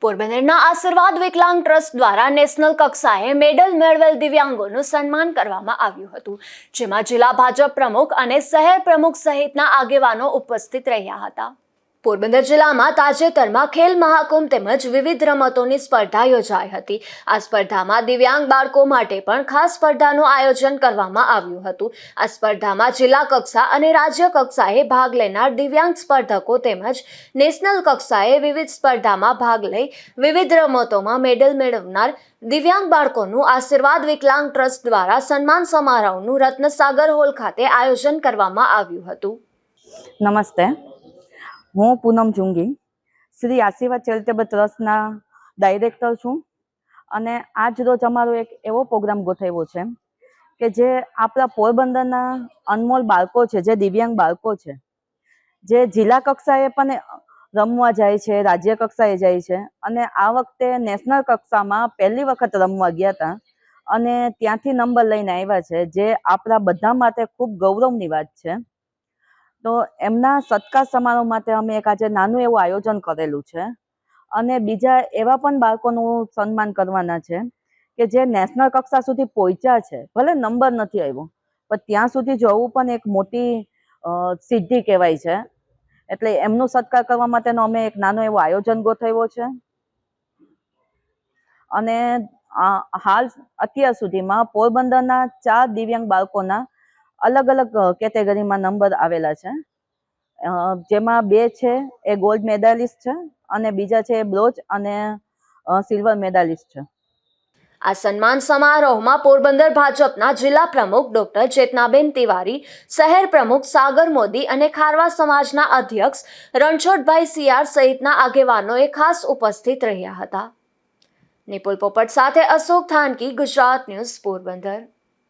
પોરબંદરના આશીર્વાદ વિકલાંગ ટ્રસ્ટ દ્વારા નેશનલ કક્ષાએ મેડલ મેળવેલ દિવ્યાંગોનું સન્માન કરવામાં આવ્યું હતું, જેમાં જિલ્લા ભાજપ પ્રમુખ અને શહેર પ્રમુખ સહિતના આગેવાનો ઉપસ્થિત રહ્યા હતા। પોરબંદર જિલ્લામાં તાજેતરમાં ખેલ મહાકુંભ તેમજ વિવિધ રમતોની સ્પર્ધા યોજાઈ હતી। આ સ્પર્ધામાં દિવ્યાંગ બાળકો માટે પણ ખાસ સ્પર્ધાનું આયોજન કરવામાં આવ્યું હતું। આ સ્પર્ધામાં જિલ્લા કક્ષા અને રાજ્ય કક્ષાએ ભાગ લેનાર દિવ્યાંગ સ્પર્ધકો તેમજ નેશનલ કક્ષાએ વિવિધ સ્પર્ધામાં ભાગ લઈ વિવિધ રમતોમાં મેડલ મેળવનાર દિવ્યાંગ બાળકોનું આશીર્વાદ વિકલાંગ ટ્રસ્ટ દ્વારા સન્માન સમારોહનું રત્નસાગર હોલ ખાતે આયોજન કરવામાં આવ્યું હતું। નમસ્તે, હું પૂનમ જુંગી શ્રી આશીર્વાદ ચેરિટેબલ ટ્રસ્ટના ડાયરેક્ટર છું અને આજ રોજ અમારો એક એવો પ્રોગ્રામ ગોઠવ્યો છે કે જે આપણા પોરબંદરના અનમોલ બાળકો છે, જે દિવ્યાંગ બાળકો છે, જે જિલ્લા કક્ષાએ પણ રમવા જાય છે, રાજ્ય કક્ષાએ જાય છે અને આ વખતે નેશનલ કક્ષામાં પહેલી વખત રમવા ગયા હતા અને ત્યાંથી નંબર લઈને આવ્યા છે, જે આપણા બધા માટે ખૂબ ગૌરવની વાત છે। તો એમના સત્કાર સમારોહ માટે અમે એક આજે નાનું એવું આયોજન કરેલું છે અને બીજા એવા પણ બાળકોનું સન્માન કરવાના છે કે જે નેશનલ કક્ષા સુધી પહોંચ્યા છે, ભલે નંબર નથી આવ્યો પણ ત્યાં સુધી જવું પણ એક મોટી સિદ્ધિ કહેવાય છે। એટલે એમનો સત્કાર કરવા માટેનો અમે એક નાનો એવો આયોજન ગોઠવ્યો છે અને હાલ અત્યાર સુધીમાં પોરબંદરના 4 દિવ્યાંગ બાળકોના અલગ અલગ કેટેગરીમાં નંબર આવેલા છે, જેમાં 2 છે એ ગોલ્ડ મેડાલિસ્ટ છે અને બીજા છે એ બ્રોન્ઝ અને સિલ્વર મેડાલિસ્ટ છે। આ સન્માન સમારોહમાં પોરબંદર ભાજપના જિલ્લા પ્રમુખ ડોક્ટર ચેતનાબેન તિવારી, શહેર પ્રમુખ સાગર મોદી અને ખારવા સમાજના અધ્યક્ષ રણછોડભાઈ સિયાર સહિતના આગેવાનોએ ખાસ ઉપસ્થિત રહ્યા હતા। નિપુલ પોપટ સાથે અશોક થાનકી, ગુજરાત ન્યૂઝ, પોરબંદર।